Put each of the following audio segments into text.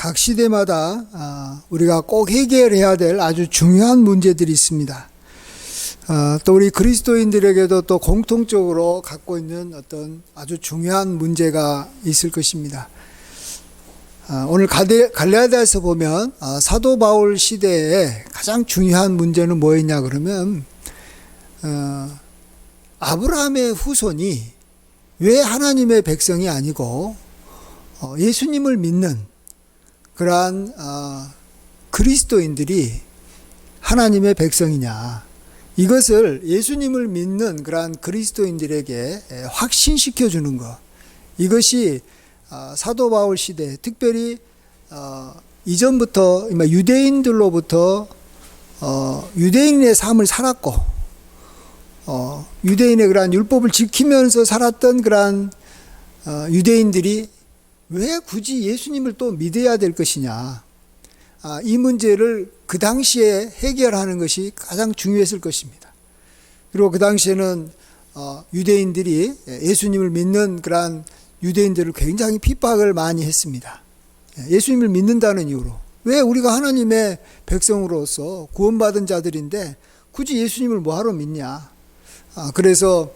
각 시대마다 우리가 꼭 해결해야 될 아주 중요한 문제들이 있습니다. 또 우리 그리스도인들에게도 또 공통적으로 갖고 있는 어떤 아주 중요한 문제가 있을 것입니다. 오늘 갈라디아서 보면 사도 바울 시대에 가장 중요한 문제는 뭐였냐 그러면 아브라함의 후손이 왜 하나님의 백성이 아니고 예수님을 믿는 그러한 그리스도인들이 하나님의 백성이냐, 이것을 예수님을 믿는 그러한 그리스도인들에게 확신시켜 주는 것, 이것이 사도 바울 시대, 특별히 이전부터 유대인들로부터 유대인의 삶을 살았고 유대인의 그러한 율법을 지키면서 살았던 그러한 유대인들이 왜 굳이 예수님을 또 믿어야 될 것이냐, 이 문제를 그 당시에 해결하는 것이 가장 중요했을 것입니다. 그리고 그 당시에는 유대인들이 예수님을 믿는 그러한 유대인들을 굉장히 핍박을 많이 했습니다. 예수님을 믿는다는 이유로. 왜 우리가 하나님의 백성으로서 구원받은 자들인데 굳이 예수님을 뭐하러 믿냐. 그래서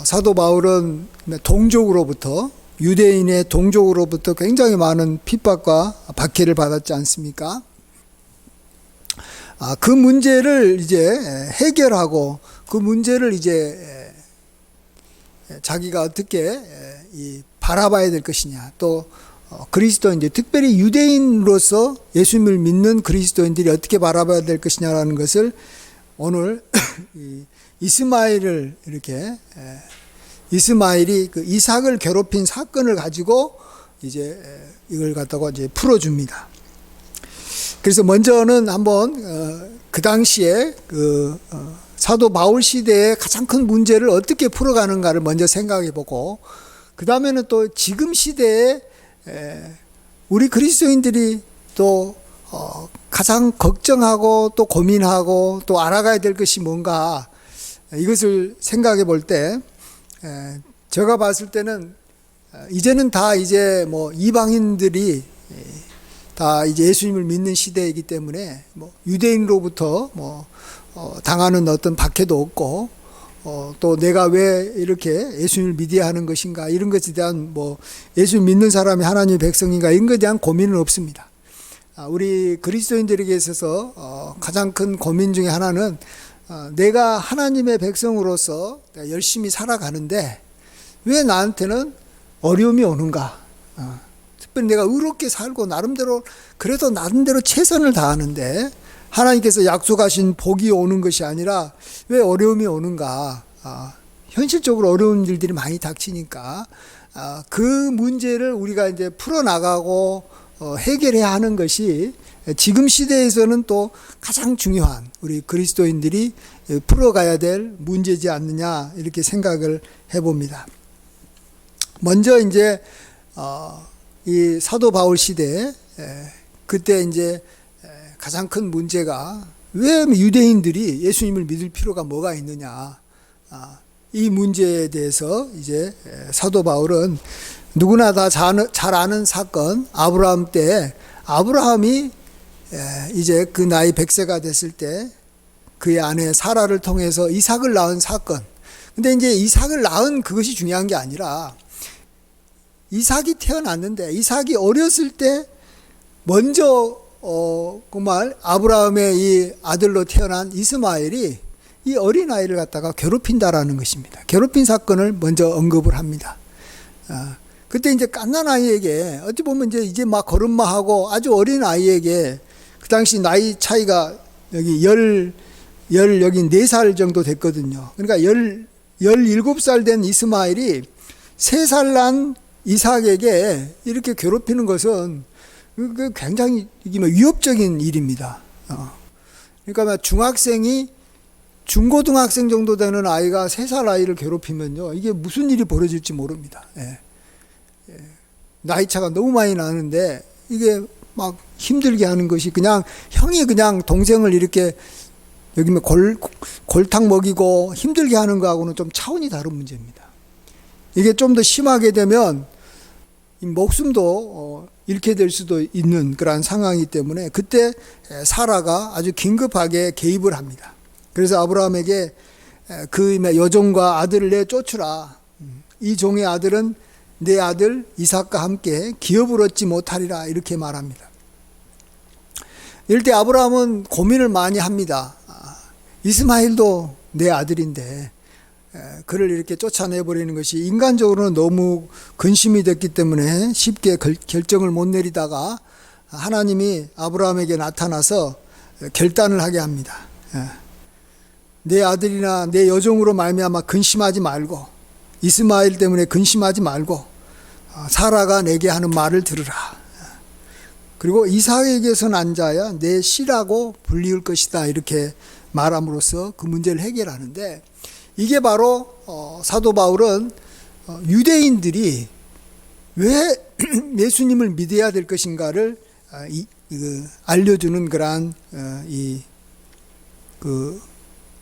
사도 바울은 동족으로부터, 유대인의 동족으로부터 굉장히 많은 핍박과 박해를 받았지 않습니까? 그 문제를 이제 해결하고 그 문제를 이제 자기가 어떻게 바라봐야 될 것이냐, 또 그리스도인들, 특별히 유대인으로서 예수님을 믿는 그리스도인들이 어떻게 바라봐야 될 것이냐라는 것을 오늘 이스마엘을 이렇게 이스마엘이 그 이삭을 괴롭힌 사건을 가지고 이제 이걸 갖다가 이제 풀어줍니다. 그래서 먼저는 한번 그 당시에 그 사도 바울 시대의 가장 큰 문제를 어떻게 풀어가는가를 먼저 생각해 보고, 그 다음에는 또 지금 시대에 우리 그리스도인들이 또 가장 걱정하고 또 고민하고 또 알아가야 될 것이 뭔가, 이것을 생각해 볼 때 제가 봤을 때는 이제는 다 이제 뭐 이방인들이 다 이제 예수님을 믿는 시대이기 때문에 뭐 유대인으로부터 뭐 당하는 어떤 박해도 없고 또 내가 왜 이렇게 예수님을 믿어야 하는 것인가, 이런 것에 대한 뭐 예수님 믿는 사람이 하나님의 백성인가, 이런 것에 대한 고민은 없습니다. 우리 그리스도인들에게 있어서 가장 큰 고민 중에 하나는 내가 하나님의 백성으로서 내가 열심히 살아가는데 왜 나한테는 어려움이 오는가. 특별히 내가 의롭게 살고 나름대로 그래도 나름대로 최선을 다하는데 하나님께서 약속하신 복이 오는 것이 아니라 왜 어려움이 오는가. 현실적으로 어려운 일들이 많이 닥치니까 그 문제를 우리가 이제 풀어나가고 해결해야 하는 것이 지금 시대에서는 또 가장 중요한 우리 그리스도인들이 풀어가야 될 문제지 않느냐, 이렇게 생각을 해봅니다. 먼저 이제 이 사도 바울 시대, 그때 이제 가장 큰 문제가 왜 유대인들이 예수님을 믿을 필요가 뭐가 있느냐, 이 문제에 대해서 이제 사도 바울은 누구나 다 잘 아는 사건, 아브라함 때 아브라함이 이제 그 나이 100세가 됐을 때 그의 아내 사라를 통해서 이삭을 낳은 사건. 근데 이제 이삭을 낳은 그것이 중요한 게 아니라 이삭이 태어났는데 이삭이 어렸을 때 먼저 정말 아브라함의 이 아들로 태어난 이스마엘이 이 어린아이를 갖다가 괴롭힌다라는 것입니다. 괴롭힌 사건을 먼저 언급을 합니다. 그때 이제 갓난 아이에게 어찌 보면 이제 막 걸음마하고 아주 어린 아이에게, 그 당시 나이 차이가 여기 여기 4살 정도 됐거든요. 그러니까 17살 된 이스마엘이 3살 난 이삭에게 이렇게 괴롭히는 것은 굉장히 위협적인 일입니다. 그러니까 중고등학생 정도 되는 아이가 3살 아이를 괴롭히면요, 이게 무슨 일이 벌어질지 모릅니다. 나이 차가 너무 많이 나는데 이게 막 힘들게 하는 것이, 그냥 형이 그냥 동생을 이렇게 여기 골탕 먹이고 힘들게 하는 거하고는 좀 차원이 다른 문제입니다. 이게 좀 더 심하게 되면 목숨도 잃게 될 수도 있는 그러한 상황이기 때문에 그때 사라가 아주 긴급하게 개입을 합니다. 그래서 아브라함에게 그 여종과 아들을 내쫓으라. 이 종의 아들은 내 아들 이삭과 함께 기업을 얻지 못하리라 이렇게 말합니다. 이럴 때 아브라함은 고민을 많이 합니다. 이스마엘도 내 아들인데 그를 이렇게 쫓아내버리는 것이 인간적으로는 너무 근심이 됐기 때문에 쉽게 결정을 못 내리다가 하나님이 아브라함에게 나타나서 결단을 하게 합니다. 내 아들이나 내 여종으로 말미암아 근심하지 말고 이스마엘 때문에 근심하지 말고 사라가 내게 하는 말을 들으라. 그리고 이삭에게서 난 자야 내 씨라고 불리울 것이다 이렇게 말함으로써 그 문제를 해결하는데, 이게 바로 사도 바울은 유대인들이 왜 예수님을 믿어야 될 것인가를 알려주는 그러한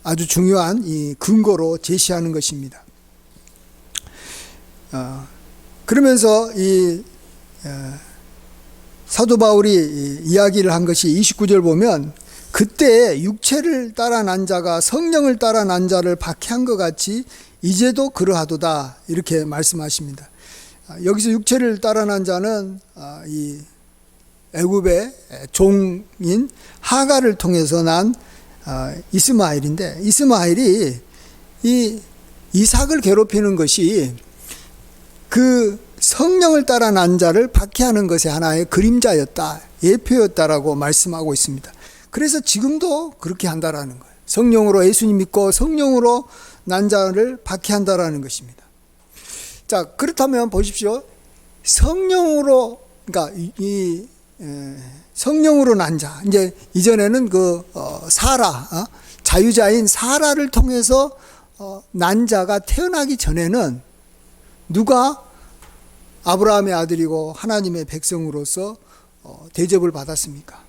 아주 중요한 이 근거로 제시하는 것입니다. 그러면서 사도 바울이 이야기를 한 것이 29절 보면, 그때 육체를 따라 난 자가 성령을 따라 난 자를 박해한 것 같이 이제도 그러하도다 이렇게 말씀하십니다. 여기서 육체를 따라 난 자는 이 애굽의 종인 하가를 통해서 난 이스마엘인데, 이스마엘이 이 이삭을 괴롭히는 것이 그 성령을 따라 난 자를 박해하는 것의 하나의 그림자였다, 예표였다라고 말씀하고 있습니다. 그래서 지금도 그렇게 한다라는 거예요. 성령으로 예수님 믿고 성령으로 난 자를 박해한다라는 것입니다. 자, 그렇다면 보십시오. 성령으로, 그러니까 성령으로 난 자, 이제 이전에는 사라, 자유자인 사라를 통해서 난 자가 태어나기 전에는 누가 아브라함의 아들이고 하나님의 백성으로서 대접을 받았습니까?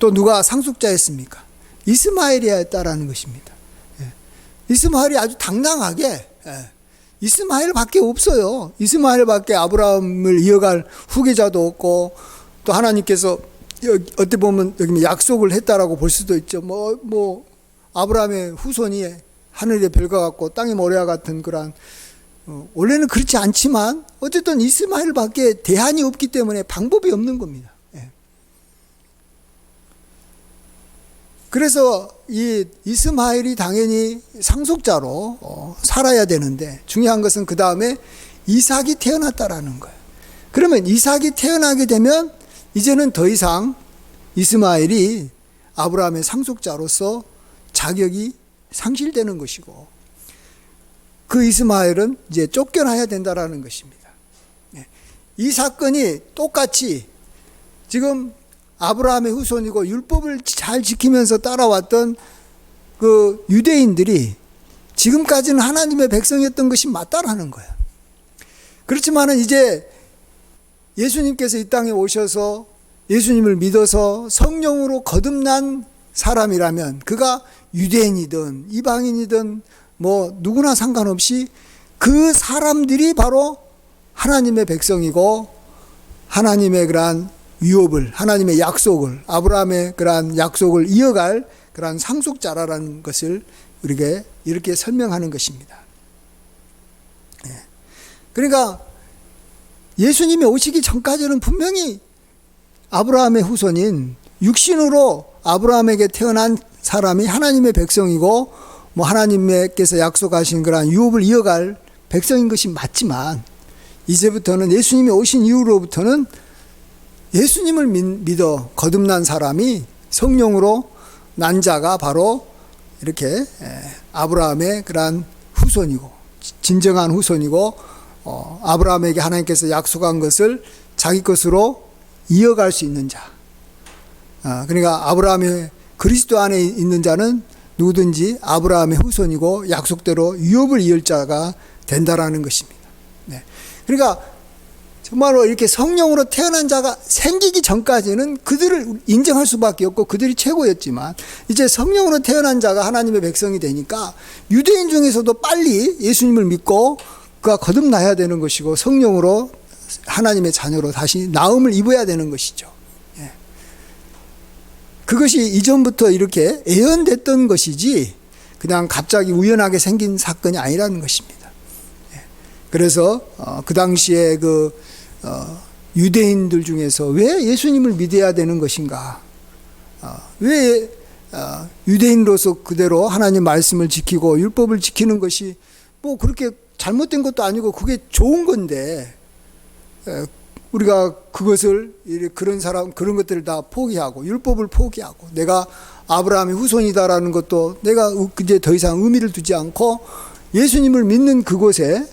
또 누가 상속자였습니까? 이스마엘이었다라는 것입니다. 이스마엘이 아주 당당하게, 이스마엘밖에 없어요. 이스마엘밖에 아브라함을 이어갈 후계자도 없고, 또 하나님께서 어떻게 보면 여기 약속을 했다라고 볼 수도 있죠. 아브라함의 후손이 하늘의 별과 같고 땅의 모래와 같은 그런, 원래는 그렇지 않지만 어쨌든 이스마엘밖에 대안이 없기 때문에 방법이 없는 겁니다. 그래서 이 이스마엘이 당연히 상속자로 살아야 되는데, 중요한 것은 그 다음에 이삭이 태어났다라는 거예요. 그러면 이삭이 태어나게 되면 이제는 더 이상 이스마엘이 아브라함의 상속자로서 자격이 상실되는 것이고, 그 이스마엘은 이제 쫓겨나야 된다라는 것입니다. 이 사건이 똑같이 지금 아브라함의 후손이고 율법을 잘 지키면서 따라왔던 그 유대인들이 지금까지는 하나님의 백성이었던 것이 맞다라는 거예요. 그렇지만은 이제 예수님께서 이 땅에 오셔서 예수님을 믿어서 성령으로 거듭난 사람이라면, 그가 유대인이든 이방인이든 누구나 상관없이 그 사람들이 바로 하나님의 백성이고, 하나님의 그러한 유업을, 하나님의 약속을, 아브라함의 그러한 약속을 이어갈 그러한 상속자라는 것을 우리에게 이렇게 설명하는 것입니다. 그러니까 예수님이 오시기 전까지는 분명히 아브라함의 후손인 육신으로 아브라함에게 태어난 사람이 하나님의 백성이고, 하나님께서 약속하신 그러한 유업을 이어갈 백성인 것이 맞지만, 이제부터는 예수님이 오신 이후로부터는 예수님을 믿어 거듭난 사람이 성령으로 난 자가 바로 이렇게 아브라함의 그러한 후손이고, 진정한 후손이고, 아브라함에게 하나님께서 약속한 것을 자기 것으로 이어갈 수 있는 자. 그러니까 아브라함의 그리스도 안에 있는 자는 누구든지 아브라함의 후손이고 약속대로 유업을 이을 자가 된다라는 것입니다. 그러니까 정말로 이렇게 성령으로 태어난 자가 생기기 전까지는 그들을 인정할 수밖에 없고 그들이 최고였지만, 이제 성령으로 태어난 자가 하나님의 백성이 되니까 유대인 중에서도 빨리 예수님을 믿고 그가 거듭나야 되는 것이고 성령으로 하나님의 자녀로 다시 나음을 입어야 되는 것이죠. 예. 그것이 이전부터 이렇게 예언됐던 것이지 그냥 갑자기 우연하게 생긴 사건이 아니라는 것입니다. 예. 그래서 그 당시에 유대인들 중에서 왜 예수님을 믿어야 되는 것인가? 왜 유대인으로서 그대로 하나님 말씀을 지키고 율법을 지키는 것이 뭐 그렇게 잘못된 것도 아니고 그게 좋은 건데 우리가 그것을 그런 것들을 다 포기하고 율법을 포기하고 내가 아브라함의 후손이다라는 것도 내가 이제 더 이상 의미를 두지 않고 예수님을 믿는 그곳에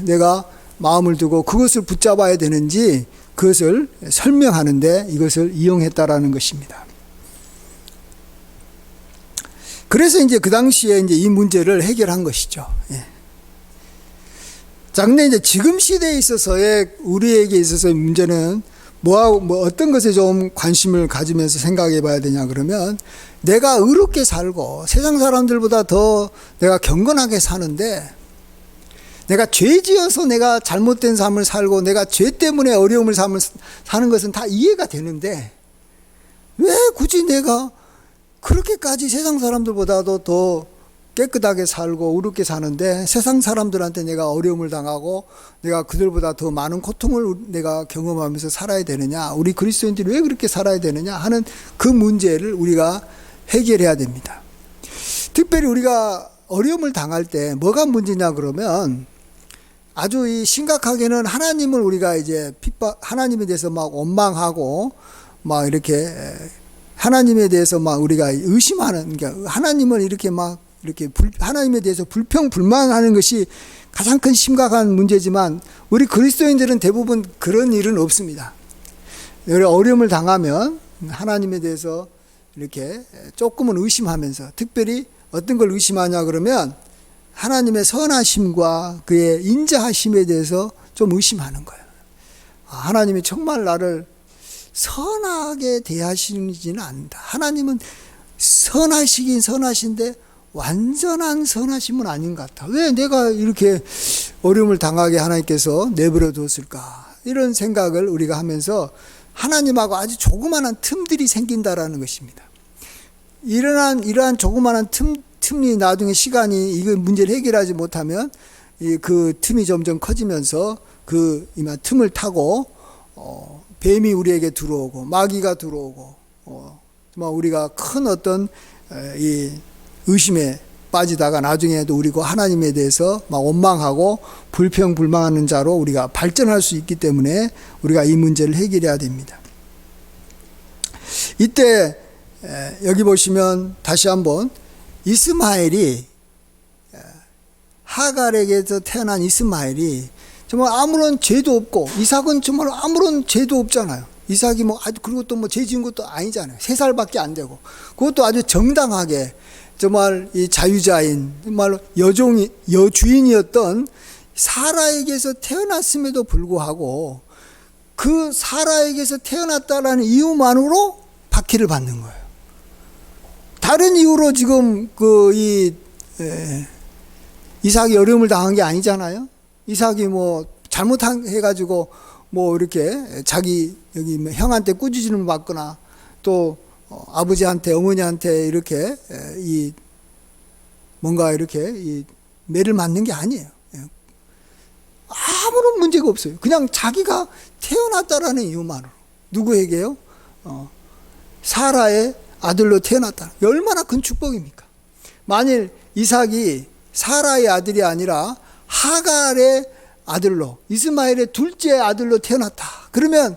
내가 마음을 두고 그것을 붙잡아야 되는지 그것을 설명하는데 이것을 이용했다라는 것입니다. 그래서 이제 그 당시에 이제 이 문제를 해결한 것이죠. 예. 자, 근데 이제 지금 시대에 있어서의 우리에게 있어서의 문제는 어떤 것에 좀 관심을 가지면서 생각해 봐야 되냐 그러면 내가 의롭게 살고 세상 사람들보다 더 내가 경건하게 사는데 내가 죄 지어서 내가 잘못된 삶을 살고 내가 죄 때문에 어려움을 사는 것은 다 이해가 되는데 왜 굳이 내가 그렇게까지 세상 사람들보다도 더 깨끗하게 살고 의롭게 사는데 세상 사람들한테 내가 어려움을 당하고 내가 그들보다 더 많은 고통을 내가 경험하면서 살아야 되느냐, 우리 그리스도인들이 왜 그렇게 살아야 되느냐 하는 그 문제를 우리가 해결해야 됩니다. 특별히 우리가 어려움을 당할 때 뭐가 문제냐 그러면 아주 이 심각하게는 하나님을 우리가 이제 하나님에 대해서 막 원망하고 막 이렇게 하나님에 대해서 막 우리가 의심하는, 그러니까 하나님을 이렇게 하나님에 대해서 불평불만하는 것이 가장 큰 심각한 문제지만 우리 그리스도인들은 대부분 그런 일은 없습니다. 어려움을 당하면 하나님에 대해서 이렇게 조금은 의심하면서, 특별히 어떤 걸 의심하냐 그러면 하나님의 선하심과 그의 인자하심에 대해서 좀 의심하는 거예요. 하나님이 정말 나를 선하게 대하시지는 않는다. 하나님은 선하시긴 선하신데 완전한 선하심은 아닌 것 같아. 왜 내가 이렇게 어려움을 당하게 하나님께서 내버려 뒀을까? 이런 생각을 우리가 하면서 하나님하고 아주 조그마한 틈들이 생긴다라는 것입니다. 이러한 조그마한 틈이 나중에 시간이 이 문제를 해결하지 못하면 그 틈이 점점 커지면서 그 틈을 타고 뱀이 우리에게 들어오고 마귀가 들어오고 우리가 큰 어떤 이 의심에 빠지다가 나중에도 우리가 하나님에 대해서 막 원망하고 불평불만하는 자로 우리가 발전할 수 있기 때문에 우리가 이 문제를 해결해야 됩니다. 이때 여기 보시면 다시 한번 이스마엘이, 하갈에게서 태어난 이스마엘이 정말 아무런 죄도 없고, 이삭은 정말 아무런 죄도 없잖아요. 이삭이 그리고 또 죄 지은 것도 아니잖아요. 3살밖에 안 되고, 그것도 아주 정당하게 정말 이 자유자인, 정말 여주인이었던 사라에게서 태어났음에도 불구하고 그 사라에게서 태어났다라는 이유만으로 박해를 받는 거예요. 다른 이유로 지금 이삭이 어려움을 당한 게 아니잖아요. 이삭이 잘못해가지고 이렇게 자기 여기 형한테 꾸짖음을 받거나 또 아버지한테 어머니한테 이렇게 뭔가 이렇게 매를 맞는 게 아니에요. 아무런 문제가 없어요. 그냥 자기가 태어났다라는 이유만으로. 누구에게요? 사라의 아들로 태어났다. 얼마나 큰 축복입니까? 만일 이삭이 사라의 아들이 아니라 하갈의 아들로, 이스마엘의 둘째 아들로 태어났다. 그러면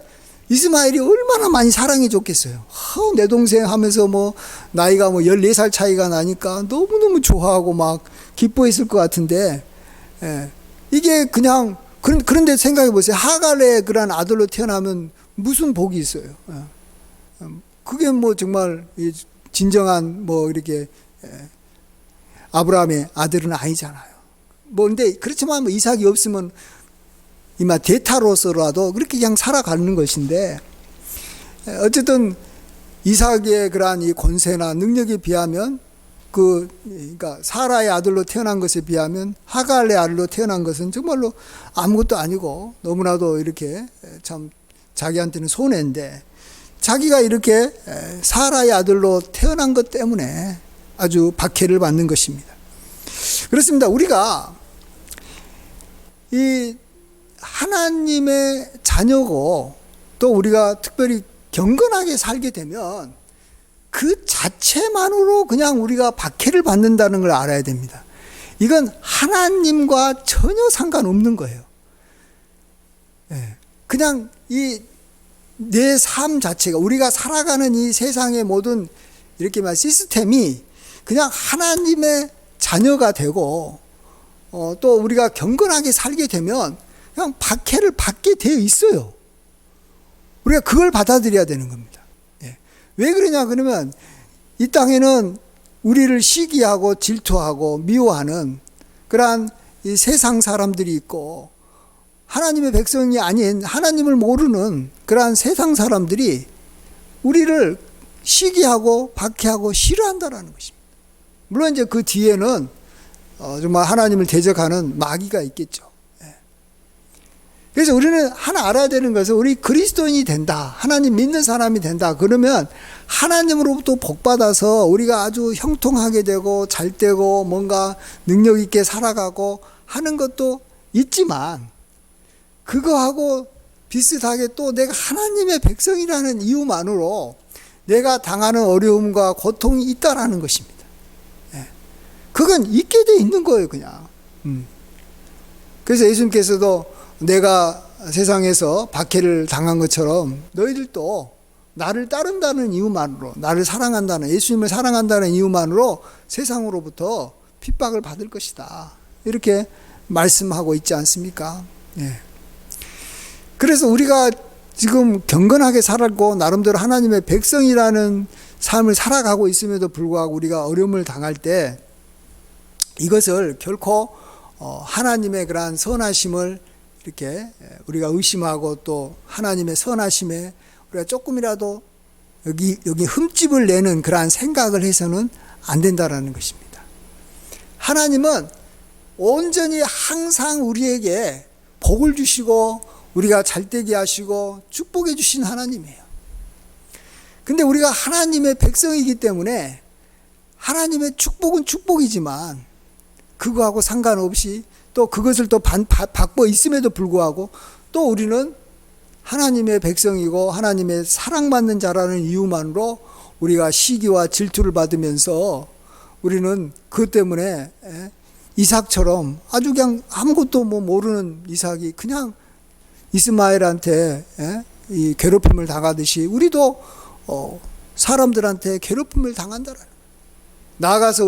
이스마엘이 얼마나 많이 사랑해 줬겠어요. 내 동생 하면서 나이가 14살 차이가 나니까 너무너무 좋아하고 막 기뻐했을 것 같은데, 이게 그냥, 그런데 생각해 보세요. 하갈의 그런 아들로 태어나면 무슨 복이 있어요. 그게 정말 진정한 이렇게 아브라함의 아들은 아니잖아요. 근데 그렇지만 이삭이 없으면 이마 대타로서라도 그렇게 그냥 살아가는 것인데, 어쨌든 이삭의 그러한 이 권세나 능력에 비하면 그러니까 사라의 아들로 태어난 것에 비하면 하갈의 아들로 태어난 것은 정말로 아무것도 아니고 너무나도 이렇게 참 자기한테는 손해인데, 자기가 이렇게 사라의 아들로 태어난 것 때문에 아주 박해를 받는 것입니다. 그렇습니다. 우리가 이 하나님의 자녀고 또 우리가 특별히 경건하게 살게 되면 그 자체만으로 그냥 우리가 박해를 받는다는 걸 알아야 됩니다. 이건 하나님과 전혀 상관없는 거예요. 그냥 이 내 삶 자체가, 우리가 살아가는 이 세상의 모든 이렇게 말 시스템이 그냥 하나님의 자녀가 되고 또 우리가 경건하게 살게 되면 그냥 박해를 받게 되어 있어요. 우리가 그걸 받아들여야 되는 겁니다. 왜 그러냐 그러면 이 땅에는 우리를 시기하고 질투하고 미워하는 그러한 이 세상 사람들이 있고, 하나님의 백성이 아닌 하나님을 모르는 그러한 세상 사람들이 우리를 시기하고 박해하고 싫어한다라는 것입니다. 물론 이제 그 뒤에는 정말 하나님을 대적하는 마귀가 있겠죠. 그래서 우리는 하나 알아야 되는 것은, 우리 그리스도인이 된다, 하나님 믿는 사람이 된다 그러면 하나님으로부터 복받아서 우리가 아주 형통하게 되고 잘 되고 뭔가 능력 있게 살아가고 하는 것도 있지만, 그거하고 비슷하게 또 내가 하나님의 백성이라는 이유만으로 내가 당하는 어려움과 고통이 있다라는 것입니다. 그건 있게 돼 있는 거예요, 그냥. 그래서 예수님께서도 내가 세상에서 박해를 당한 것처럼 너희들도 나를 따른다는 이유만으로, 나를 사랑한다는, 예수님을 사랑한다는 이유만으로 세상으로부터 핍박을 받을 것이다, 이렇게 말씀하고 있지 않습니까? 그래서 우리가 지금 경건하게 살았고 나름대로 하나님의 백성이라는 삶을 살아가고 있음에도 불구하고 우리가 어려움을 당할 때 이것을 결코 하나님의 그러한 선하심을 이렇게 우리가 의심하고 또 하나님의 선하심에 우리가 조금이라도 여기 흠집을 내는 그러한 생각을 해서는 안 된다라는 것입니다. 하나님은 온전히 항상 우리에게 복을 주시고 우리가 잘되게 하시고 축복해 주신 하나님이에요. 근데 우리가 하나님의 백성이기 때문에 하나님의 축복은 축복이지만 그거하고 상관없이 또 그것을 또 받고 있음에도 불구하고 또 우리는 하나님의 백성이고 하나님의 사랑받는 자라는 이유만으로 우리가 시기와 질투를 받으면서 우리는 그것 때문에 이삭처럼 아주 그냥 아무것도 모르는 이삭이 그냥 이스마엘한테 이 괴롭힘을 당하듯이 우리도 사람들한테 괴롭힘을 당한다. 나아가서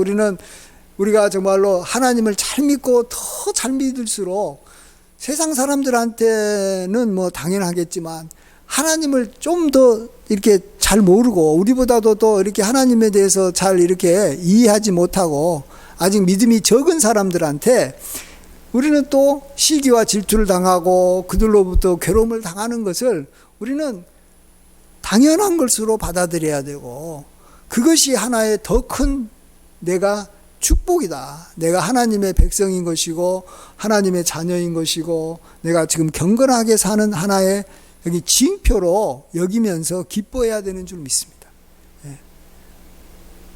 우리가 정말로 하나님을 잘 믿고 더 잘 믿을수록 세상 사람들한테는 뭐 당연하겠지만 하나님을 좀 더 이렇게 잘 모르고 우리보다도 또 이렇게 하나님에 대해서 잘 이렇게 이해하지 못하고 아직 믿음이 적은 사람들한테 우리는 또 시기와 질투를 당하고 그들로부터 괴로움을 당하는 것을 우리는 당연한 것으로 받아들여야 되고, 그것이 하나의 더 큰 내가 축복이다. 내가 하나님의 백성인 것이고 하나님의 자녀인 것이고 내가 지금 경건하게 사는 하나의 여기 징표로 여기면서 기뻐해야 되는 줄 믿습니다.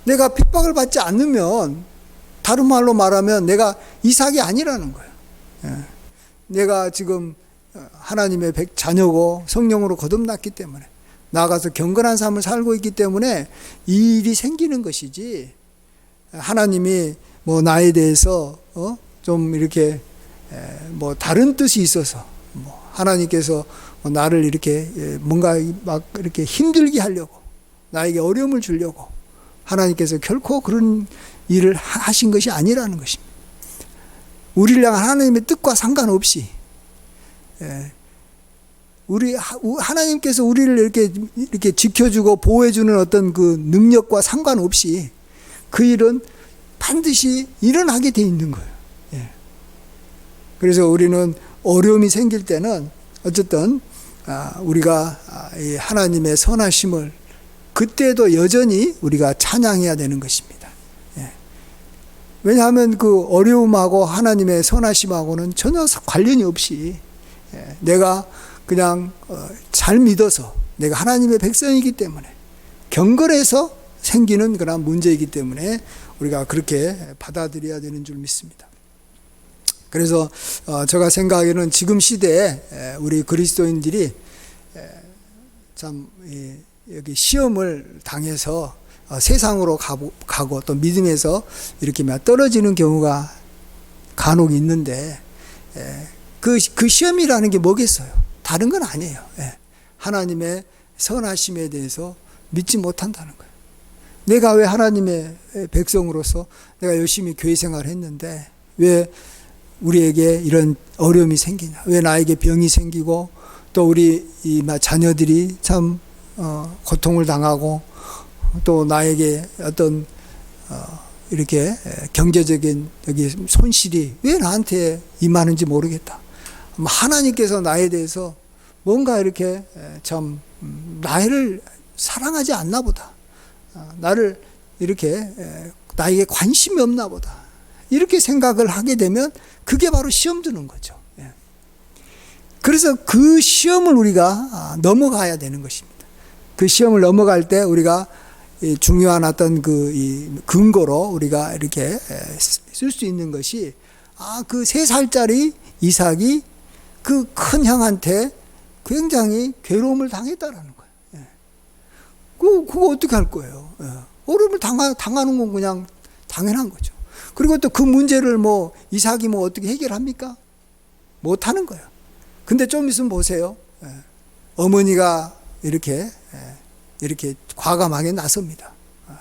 내가 핍박을 받지 않으면, 다른 말로 말하면 내가 이삭이 아니라는 거예요. 내가 지금 하나님의 자녀고 성령으로 거듭났기 때문에 나아가서 경건한 삶을 살고 있기 때문에 이 일이 생기는 것이지, 하나님이 뭐 나에 대해서 좀 이렇게 뭐 다른 뜻이 있어서 뭐 하나님께서 나를 이렇게 뭔가 막 이렇게 힘들게 하려고, 나에게 어려움을 주려고 하나님께서 결코 그런 일을 하신 것이 아니라는 것입니다. 우리를 향한 하나님의 뜻과 상관없이 하나님께서 우리를 이렇게 지켜주고 보호해주는 어떤 그 능력과 상관없이 그 일은 반드시 일어나게 돼 있는 거예요. 그래서 우리는 어려움이 생길 때는 어쨌든 우리가 하나님의 선하심을 그때도 여전히 우리가 찬양해야 되는 것입니다. 왜냐하면 그 어려움하고 하나님의 선하심하고는 전혀 관련이 없이 내가 그냥 잘 믿어서 내가 하나님의 백성이기 때문에 경건해서 생기는 그런 문제이기 때문에 우리가 그렇게 받아들여야 되는 줄 믿습니다. 그래서 제가 생각하기에는 지금 시대에 우리 그리스도인들이 참 여기 시험을 당해서 세상으로 가고 또 믿음에서 이렇게 떨어지는 경우가 간혹 있는데 그 시험이라는 게 뭐겠어요? 다른 건 아니에요. 하나님의 선하심에 대해서 믿지 못한다는 거예요. 내가 왜 하나님의 백성으로서 내가 열심히 교회 생활을 했는데 왜 우리에게 이런 어려움이 생기냐? 왜 나에게 병이 생기고 또 우리 이 자녀들이 참 고통을 당하고 또 나에게 어떤 이렇게 경제적인 여기 손실이 왜 나한테 임하는지 모르겠다. 하나님께서 나에 대해서 뭔가 이렇게 참 나를 사랑하지 않나 보다. 나를 이렇게 나에게 관심이 없나 보다. 이렇게 생각을 하게 되면 그게 바로 시험 드는 거죠. 그래서 그 시험을 우리가 넘어가야 되는 것입니다. 그 시험을 넘어갈 때 우리가 중요한 어떤 그 근거로 우리가 이렇게 쓸 수 있는 것이 그 3살짜리 이삭이 그 큰 형한테 굉장히 괴로움을 당했다라는 거예요. 그거 어떻게 할 거예요? 어려움을 당하는 건 그냥 당연한 거죠. 그리고 또 그 문제를 이삭이 어떻게 해결합니까? 못 하는 거예요. 근데 좀 있으면 보세요. 어머니가 이렇게 과감하게 나섭니다.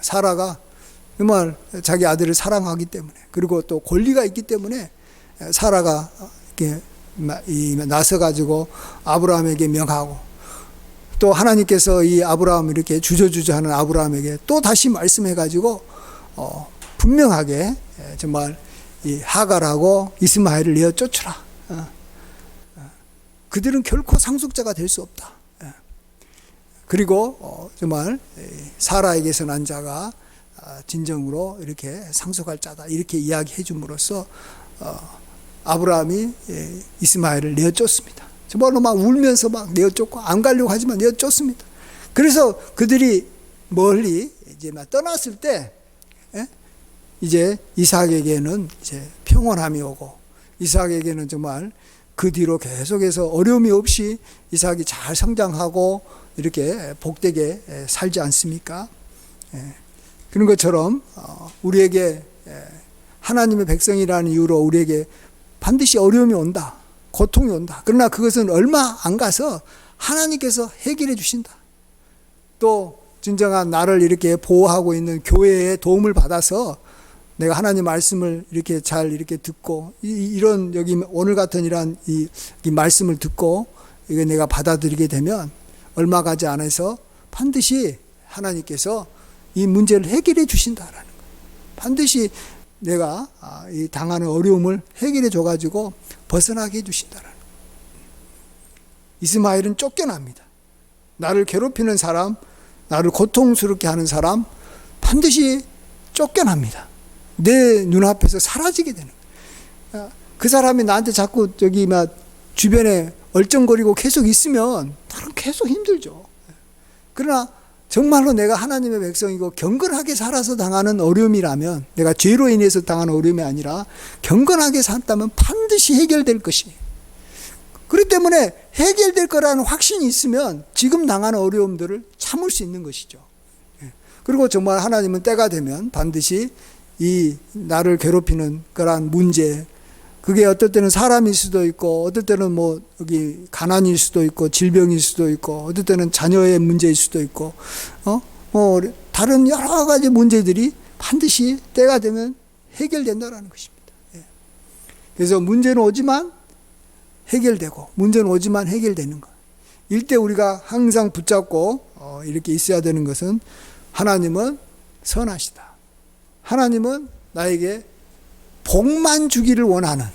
사라가 정말 자기 아들을 사랑하기 때문에 그리고 또 권리가 있기 때문에 사라가 이렇게 나서가지고 아브라함에게 명하고 또 하나님께서 이 아브라함 이렇게 주저주저하는 아브라함에게 또 다시 말씀해가지고 분명하게 정말 이 하갈하고 이스마엘을 내어 쫓으라. 그들은 결코 상속자가 될 수 없다. 그리고 정말 사라에게서 난 자가 진정으로 이렇게 상속할 자다. 이렇게 이야기해 줌으로써 아브라함이 이스마엘을 내어 쫓습니다. 정말로 막 울면서 막 내어 쫓고 안 가려고 하지만 내어 쫓습니다. 그래서 그들이 멀리 이제 막 떠났을 때 이제 이삭에게는 이제 평온함이 오고 이삭에게는 정말 그 뒤로 계속해서 어려움이 없이 이삭이 잘 성장하고 이렇게 복되게 살지 않습니까? 그런 것처럼 우리에게 하나님의 백성이라는 이유로 우리에게 반드시 어려움이 온다. 고통이 온다. 그러나 그것은 얼마 안 가서 하나님께서 해결해 주신다. 또 진정한 나를 이렇게 보호하고 있는 교회의 도움을 받아서 내가 하나님 말씀을 이렇게 잘 이렇게 듣고 이런 여기 오늘 같은 이런 이 말씀을 듣고 이거 내가 받아들이게 되면 얼마 가지 않아서 반드시 하나님께서 이 문제를 해결해 주신다라는 거예요. 반드시 내가 이 당하는 어려움을 해결해 줘가지고 벗어나게 해주신다라는 거예요. 이스마엘은 쫓겨납니다. 나를 괴롭히는 사람, 나를 고통스럽게 하는 사람 반드시 쫓겨납니다. 내 눈앞에서 사라지게 되는 거예요. 그 사람이 나한테 자꾸 주변에 얼쩡거리고 계속 있으면 나는 계속 힘들죠. 그러나 정말로 내가 하나님의 백성이고 경건하게 살아서 당하는 어려움이라면 내가 죄로 인해서 당하는 어려움이 아니라 경건하게 살았다면 반드시 해결될 것이에요. 그렇기 때문에 해결될 거라는 확신이 있으면 지금 당하는 어려움들을 참을 수 있는 것이죠. 그리고 정말 하나님은 때가 되면 반드시 이 나를 괴롭히는 그러한 문제, 그게 어떨 때는 사람일 수도 있고 어떨 때는 여기 가난일 수도 있고 질병일 수도 있고 어떨 때는 자녀의 문제일 수도 있고 다른 여러 가지 문제들이 반드시 때가 되면 해결된다라는 것입니다. 그래서 문제는 오지만 해결되고 문제는 오지만 해결되는 것. 일대 우리가 항상 붙잡고 이렇게 있어야 되는 것은 하나님은 선하시다. 하나님은 나에게 복만 주기를 원하는,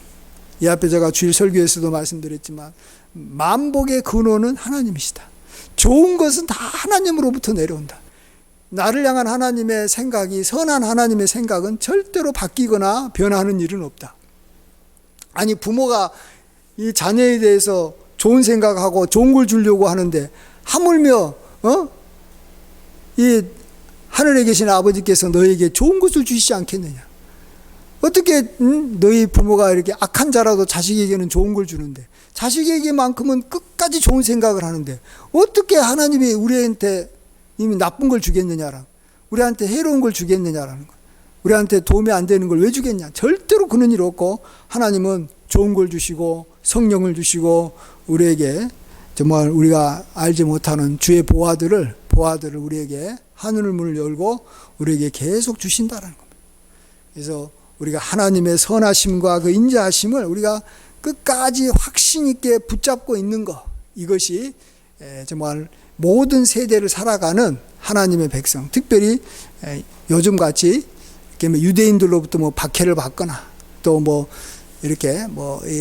이 앞에 제가 주일 설교에서도 말씀드렸지만 만복의 근원은 하나님이시다. 좋은 것은 다 하나님으로부터 내려온다. 나를 향한 하나님의 생각이, 선한 하나님의 생각은 절대로 바뀌거나 변하는 일은 없다. 아니, 부모가 이 자녀에 대해서 좋은 생각하고 좋은 걸 주려고 하는데 하물며 이 하늘에 계신 아버지께서 너에게 좋은 것을 주시지 않겠느냐. 어떻게 너희 부모가 이렇게 악한 자라도 자식에게는 좋은 걸 주는데, 자식에게만큼은 끝까지 좋은 생각을 하는데 어떻게 하나님이 우리한테 이미 나쁜 걸 주겠느냐라는, 우리한테 해로운 걸 주겠느냐라는 거, 우리한테 도움이 안 되는 걸 왜 주겠냐. 절대로 그런 일 없고, 하나님은 좋은 걸 주시고 성령을 주시고 우리에게 정말 우리가 알지 못하는 주의 보화들을 우리에게 하늘 문을 열고 우리에게 계속 주신다는 겁니다. 그래서 우리가 하나님의 선하심과 그 인자하심을 우리가 끝까지 확신 있게 붙잡고 있는 것, 이것이 정말 모든 세대를 살아가는 하나님의 백성, 특별히 요즘같이 유대인들로부터 뭐 박해를 받거나 또 이렇게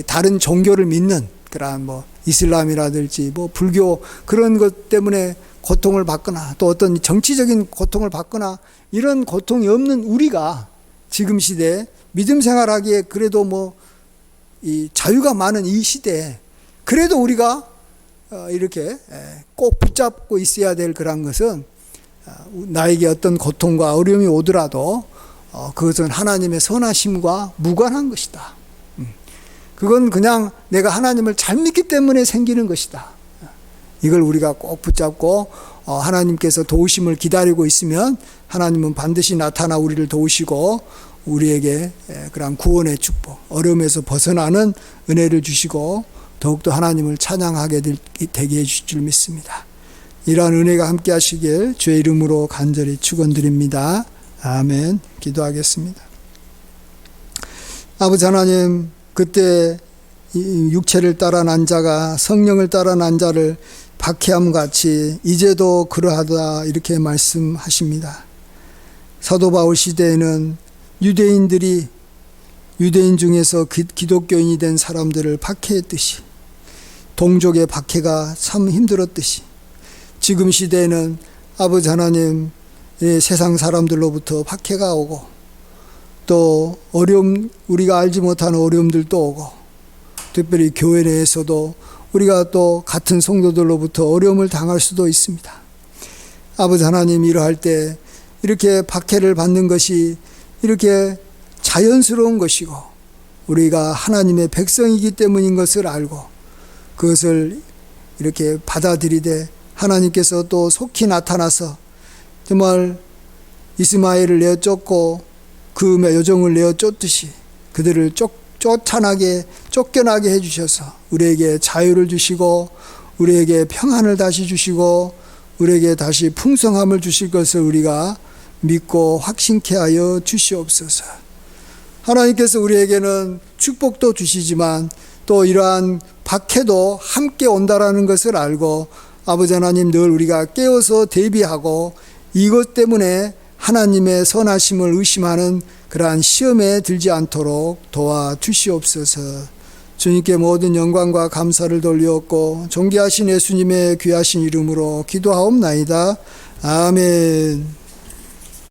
다른 종교를 믿는 그러한 이슬람이라든지 불교 그런 것 때문에 고통을 받거나 또 어떤 정치적인 고통을 받거나 이런 고통이 없는 우리가 지금 시대에 믿음 생활하기에 그래도 이 자유가 많은 이 시대에 그래도 우리가 이렇게 꼭 붙잡고 있어야 될 그런 것은, 나에게 어떤 고통과 어려움이 오더라도 그것은 하나님의 선하심과 무관한 것이다. 그건 그냥 내가 하나님을 잘 믿기 때문에 생기는 것이다. 이걸 우리가 꼭 붙잡고 하나님께서 도우심을 기다리고 있으면 하나님은 반드시 나타나 우리를 도우시고 우리에게 그런 구원의 축복, 어려움에서 벗어나는 은혜를 주시고 더욱더 하나님을 찬양하게 되게 해주실 줄 믿습니다. 이러한 은혜가 함께 하시길 주의 이름으로 간절히 축원드립니다. 아멘. 기도하겠습니다. 아버지 하나님, 그때 육체를 따라 난 자가 성령을 따라 난 자를 박해함 같이 이제도 그러하다 이렇게 말씀하십니다. 사도 바울 시대에는 유대인 중에서 기독교인이 된 사람들을 박해했듯이, 동족의 박해가 참 힘들었듯이, 지금 시대에는 아버지 하나님, 세상 사람들로부터 박해가 오고 또 어려움, 우리가 알지 못하는 어려움들도 오고, 특별히 교회 내에서도 우리가 또 같은 성도들로부터 어려움을 당할 수도 있습니다. 아버지 하나님, 이러할 때 이렇게 박해를 받는 것이 이렇게 자연스러운 것이고 우리가 하나님의 백성이기 때문인 것을 알고 그것을 이렇게 받아들이되, 하나님께서 또 속히 나타나서 정말 이스마엘을 내어 쫓고 그 여종을 내어 쫓듯이 그들을 쫓겨나게 해주셔서 우리에게 자유를 주시고 우리에게 평안을 다시 주시고 우리에게 다시 풍성함을 주실 것을 우리가 믿고 확신케 하여 주시옵소서. 하나님께서 우리에게는 축복도 주시지만 또 이러한 박해도 함께 온다라는 것을 알고, 아버지 하나님, 늘 우리가 깨어서 대비하고 이것 때문에 하나님의 선하심을 의심하는 그러한 시험에 들지 않도록 도와주시옵소서. 주님께 모든 영광과 감사를 돌리었고 존귀하신 예수님의 귀하신 이름으로 기도하옵나이다. 아멘.